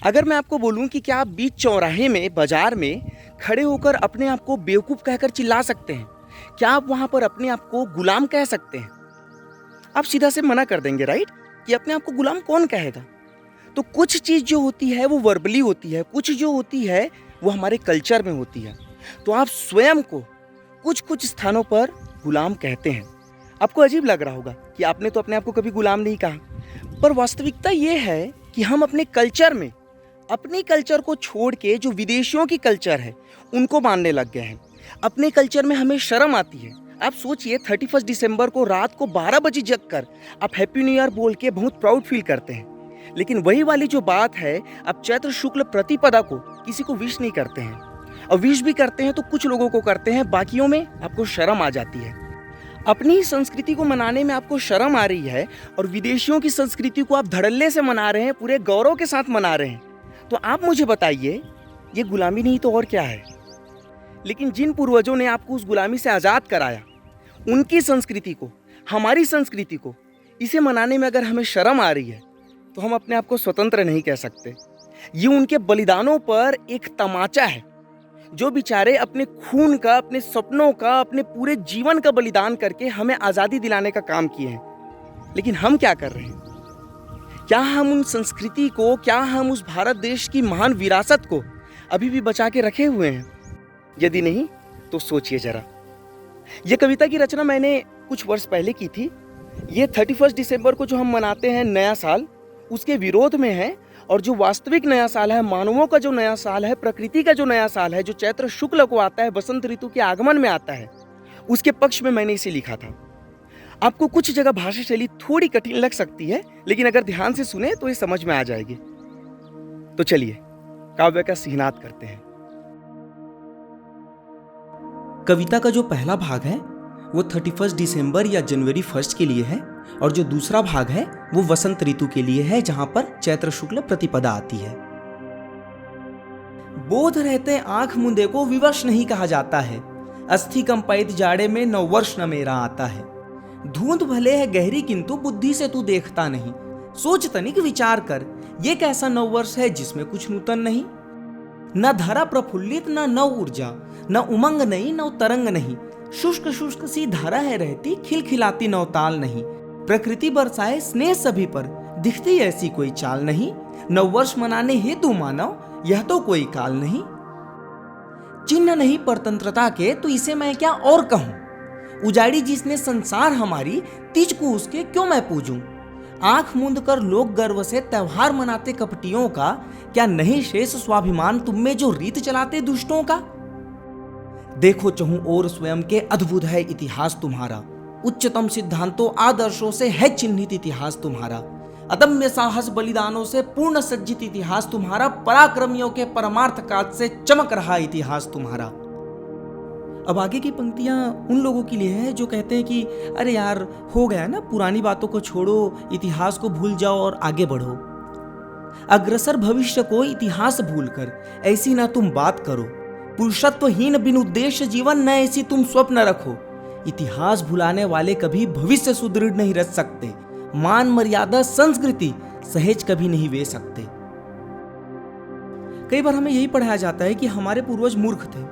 अगर मैं आपको बोलूं कि क्या आप बीच चौराहे में बाजार में खड़े होकर अपने आप को बेवकूफ़ कहकर चिल्ला सकते हैं? क्या आप वहां पर अपने आप को गुलाम कह सकते हैं? आप सीधा से मना कर देंगे, राइट? कि अपने आप को गुलाम कौन कहेगा? तो कुछ चीज़ जो होती है वो वर्बली होती है, कुछ जो होती है वो हमारे कल्चर में होती है। तो आप स्वयं को कुछ कुछ स्थानों पर गुलाम कहते हैं। आपको अजीब लग रहा होगा कि आपने तो अपने आप को कभी गुलाम नहीं कहा, पर वास्तविकता ये है कि हम अपने कल्चर में अपने कल्चर को छोड़ के जो विदेशियों की कल्चर है उनको मानने लग गए हैं। अपने कल्चर में हमें शर्म आती है। आप सोचिए, 31 दिसंबर को रात को 12 बजे जग कर आप हैप्पी न्यू ईयर बोल के बहुत प्राउड फील करते हैं, लेकिन वही वाली जो बात है, आप चैत्र शुक्ल प्रतिपदा को किसी को विश नहीं करते हैं, और विश भी करते हैं तो कुछ लोगों को करते हैं, बाकियों में आपको शर्म आ जाती है। अपनी संस्कृति को मनाने में आपको शर्म आ रही है और विदेशियों की संस्कृति को आप धड़ल्ले से मना रहे हैं, पूरे गौरव के साथ मना रहे हैं। तो आप मुझे बताइए, ये गुलामी नहीं तो और क्या है? लेकिन जिन पूर्वजों ने आपको उस गुलामी से आज़ाद कराया, उनकी संस्कृति को, हमारी संस्कृति को, इसे मनाने में अगर हमें शर्म आ रही है तो हम अपने आप को स्वतंत्र नहीं कह सकते। ये उनके बलिदानों पर एक तमाचा है। जो बेचारे अपने खून का, अपने सपनों का, अपने पूरे जीवन का बलिदान करके हमें आज़ादी दिलाने का काम किए हैं, लेकिन हम क्या कर रहे हैं? क्या हम उन संस्कृति को, क्या हम उस भारत देश की महान विरासत को अभी भी बचा के रखे हुए हैं? यदि नहीं तो सोचिए जरा। यह कविता की रचना मैंने कुछ वर्ष पहले की थी। ये 31 दिसंबर को जो हम मनाते हैं नया साल, उसके विरोध में है, और जो वास्तविक नया साल है, मानवों का जो नया साल है, प्रकृति का जो नया साल है, जो चैत्र शुक्ल को आता है, बसंत ऋतु के आगमन में आता है, उसके पक्ष में मैंने इसे लिखा था। आपको कुछ जगह भाषा शैली थोड़ी कठिन लग सकती है, लेकिन अगर ध्यान से सुने तो ये समझ में आ जाएगी। तो चलिए काव्य का सिहनाद करते हैं। कविता का जो पहला भाग है वो 31 दिसंबर या जनवरी 1 के लिए है, और जो दूसरा भाग है वो वसंत ऋतु के लिए है, जहां पर चैत्र शुक्ल प्रतिपदा आती है। बोध रहते आंख मूंदे को विवश नहीं कहा जाता है, अस्थि कंपित जाड़े में नववर्ष न मेरा आता है। धुंध भले है गहरी किंतु बुद्धि से तू देखता नहीं, सोच तनिक विचार कर, ये कैसा नववर्ष है जिसमें कुछ नूतन नहीं। न धरा प्रफुल्लित न नव ऊर्जा, न उमंग नहीं न तरंग नहीं, शुष्क शुष्क सी धारा है रहती, खिलखिलाती नवताल नहीं। प्रकृति बरसाए स्नेह सभी पर, दिखती ऐसी कोई चाल नहीं। नववर्ष मनाने हेतु मानव यह तो कोई काल नहीं। चिन्ह नहीं परतंत्रता के तो इसे मैं क्या और कहूं, उजाड़ी जिसने संसार हमारी, तीज को उसके क्यों मैं पूजूं। आंख मूंद कर लोग गर्व से त्योहार मनाते कपटियों का, क्या नहीं शेष स्वाभिमान तुम में जो रीत चलाते दुष्टों का। देखो चहु और स्वयं के अद्भुत है इतिहास तुम्हारा, उच्चतम सिद्धांतों आदर्शों से है चिन्हित इतिहास तुम्हारा। अदम्य साहस बलिदानों से पूर्ण सज्जित इतिहास तुम्हारा, पराक्रमियों के परमार्थ काज से चमक रहा इतिहास तुम्हारा। अब आगे की पंक्तियां उन लोगों के लिए है जो कहते हैं कि अरे यार हो गया ना, पुरानी बातों को छोड़ो, इतिहास को भूल जाओ और आगे बढ़ो। अग्रसर भविष्य को इतिहास भूलकर ऐसी ना तुम बात करो, पुरुषत्वहीन बिन उद्देश्य जीवन न ऐसी तुम स्वप्न रखो। इतिहास भुलाने वाले कभी भविष्य सुदृढ़ नहीं रच सकते, मान मर्यादा संस्कृति सहेज कभी नहीं वे सकते। कई बार हमें यही पढ़ाया जाता है कि हमारे पूर्वज मूर्ख थे,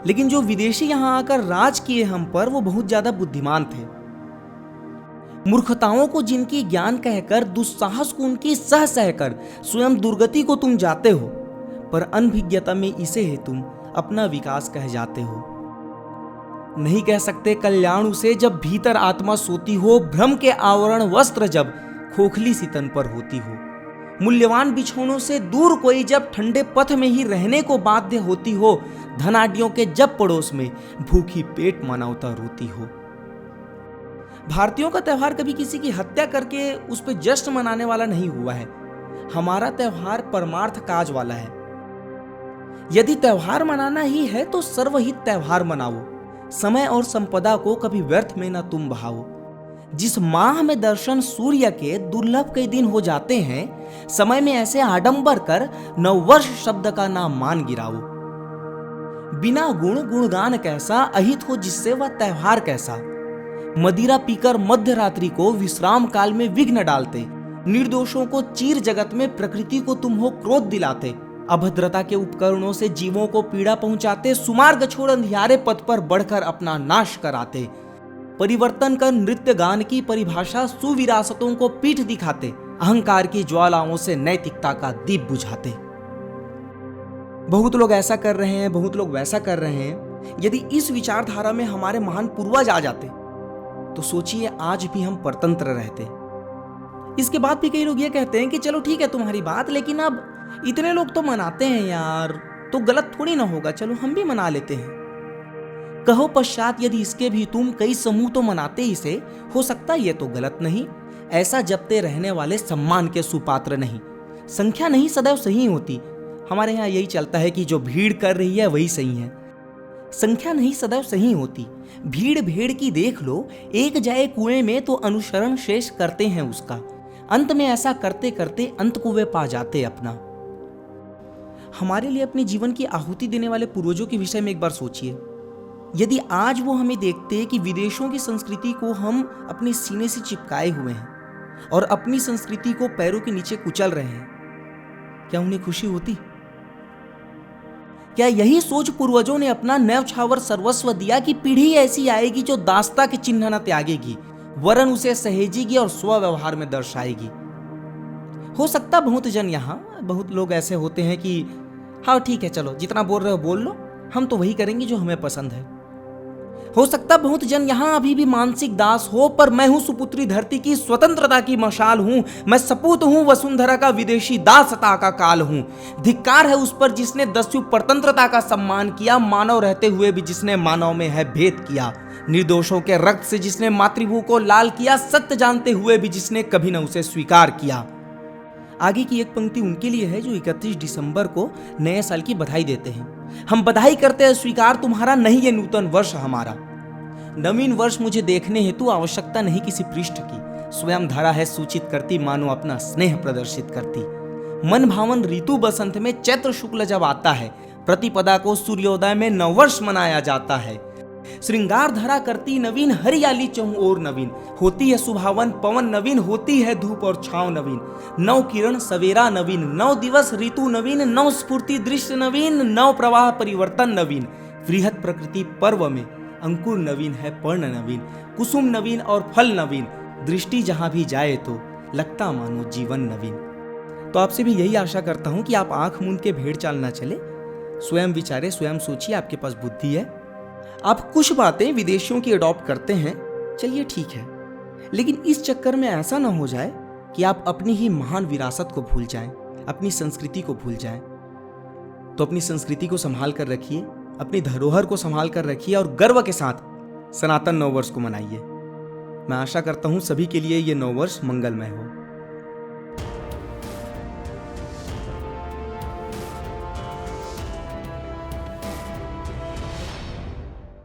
लेकिन जो विदेशी यहां आकर राज किए हम पर, वो बहुत ज्यादा बुद्धिमान थे। मूर्खताओं को जिनकी ज्ञान कहकर, दुस्साहस को उनकी सह सहकर स्वयं दुर्गति को तुम जाते हो, पर अनभिज्ञता में इसे ही तुम अपना विकास कह जाते हो। नहीं कह सकते कल्याण उसे जब भीतर आत्मा सोती हो, भ्रम के आवरण वस्त्र जब खोखली सी तन पर होती हो। मूल्यवान बिछौनों से दूर कोई जब ठंडे पथ में ही रहने को बाध्य होती हो, धनाढ्यों के जब पड़ोस में भूखी पेट मानवता रोती हो। भारतीयों का त्योहार कभी किसी की हत्या करके उस पर जश्न मनाने वाला नहीं हुआ है। हमारा त्योहार परमार्थ काज वाला है। यदि त्योहार मनाना ही है तो सर्वहित त्योहार मनाओ, समय और संपदा को कभी व्यर्थ में न तुम बहाओ। जिस माह में दर्शन सूर्य के दुर्लभ कई दिन हो जाते हैं, समय में ऐसे आडंबर कर नववर्ष शब्द का नाम मान गिराओ। बिना गुण गुणगान कैसा, अहित हो जिससे वह त्योहार कैसा। मदिरा पीकर मध्य रात्रि को विश्राम काल में विघ्न डालते, निर्दोषों को चीर जगत में प्रकृति को तुम हो क्रोध दिलाते, अभद्रता के उपकरणों से जीवों को पीड़ा पहुंचाते, सुमार्ग छोड़ अंधियारे पथ पर बढ़कर अपना नाश कराते, परिवर्तन कर नृत्य गान की परिभाषा सुविरासतों को पीठ दिखाते, अहंकार की ज्वालाओं से नैतिकता का दीप बुझाते। बहुत लोग ऐसा कर रहे हैं, बहुत लोग वैसा कर रहे हैं। यदि इस विचारधारा में हमारे महान पूर्वज आ जाते तो सोचिए आज भी हम परतंत्र रहते। इसके बाद भी कई लोग ये कहते हैं कि चलो ठीक है तुम्हारी बात, लेकिन अब इतने लोग तो मनाते हैं यार, तो गलत थोड़ी ना होगा, चलो हम भी मना लेते हैं। कहो पश्चात यदि इसके भी तुम कई समूह तो मनाते इसे, हो सकता ये तो गलत नहीं। ऐसा जपते रहने वाले सम्मान के सुपात्र नहीं। संख्या नहीं सदैव सही होती। हमारे यहाँ यही चलता है कि जो भीड़ कर रही है वही सही है। संख्या नहीं सदैव सही होती। भीड़ भेड़ की देख लो, एक जाए कुएं में तो अनुसरण शेष करते हैं उसका। अंत में ऐसा करते करते अंत को वे पा जाते अपना। हमारे लिए अपने जीवन की आहुति देने वाले पूर्वजों के विषय में एक बार सोचिए। यदि आज वो हमें देखते कि विदेशों की संस्कृति को हम अपने सीने से चिपकाए हुए हैं और अपनी संस्कृति को पैरों के नीचे कुचल रहे हैं, क्या उन्हें खुशी होती? क्या यही सोच पूर्वजों ने अपना न्यौछावर सर्वस्व दिया कि पीढ़ी ऐसी आएगी जो दास्ता के चिन्ह न त्यागेगी, वरन उसे सहेजेगी और स्वव्यवहार में दर्शाएगी? हो सकता बहुत जन यहाँ, बहुत लोग ऐसे होते हैं कि हाँ ठीक है चलो जितना बोल रहे हो बोल लो, हम तो वही करेंगे जो हमें पसंद है। हो सकता बहुत जन यहाँ अभी भी मानसिक दास हो, पर मैं हूं सुपुत्री धरती की स्वतंत्रता की मशाल हूं। मैं सपूत हूं वसुंधरा का, विदेशी दासता का काल हूं। धिक्कार है उस पर जिसने दस्यु परतंत्रता का सम्मान किया, मानव रहते हुए भी जिसने मानव में है भेद किया। निर्दोषों के रक्त से जिसने मातृभू को लाल किया, सत्य जानते हुए भी जिसने कभी न उसे स्वीकार किया। आगे की एक पंक्ति उनके लिए है जो 31 दिसंबर को नए साल की बधाई देते हैं। हम बधाई करते हैं स्वीकार तुम्हारा, नहीं ये नूतन वर्ष हमारा। नवीन वर्ष मुझे देखने हेतु आवश्यकता नहीं किसी पृष्ठ की, स्वयं धरा है सूचित करती, मानो अपना स्नेह प्रदर्शित करती। मन भावन ऋतु बसंत में चैत्र शुक्ल जब आता है, प्रतिपदा को सूर्योदय में नववर्ष मनाया जाता है। श्रृंगार धरा करती नवीन, हरियाली चहुं ओर नवीन, होती है सुभावन पवन नवीन, होती है धूप और छांव नवीन। नव किरण सवेरा नवीन, नव दिवस ऋतु नवीन, नव स्फूर्ति दृश्य नवीन, नव प्रवाह परिवर्तन नवीन। वृहत प्रकृति पर्व में अंकुर नवीन है, पर्ण नवीन, कुसुम नवीन और फल नवीन। दृष्टि जहां भी जाए तो लगता मानो जीवन नवीन। तो आपसे भी यही आशा करता हूं कि आप आंख मूंद के भेड़ चाल ना चले, स्वयं विचारे, स्वयं सोचिए, आपके पास बुद्धि है। आप कुछ बातें विदेशियों की अडॉप्ट करते हैं, चलिए ठीक है, लेकिन इस चक्कर में ऐसा ना हो जाए कि आप अपनी ही महान विरासत को भूल जाएं, अपनी संस्कृति को भूल जाएं। तो अपनी संस्कृति को संभाल कर रखिए, अपनी धरोहर को संभाल कर रखिए और गर्व के साथ सनातन नववर्ष को मनाइए। मैं आशा करता हूं सभी के लिए ये नववर्ष मंगलमय हो।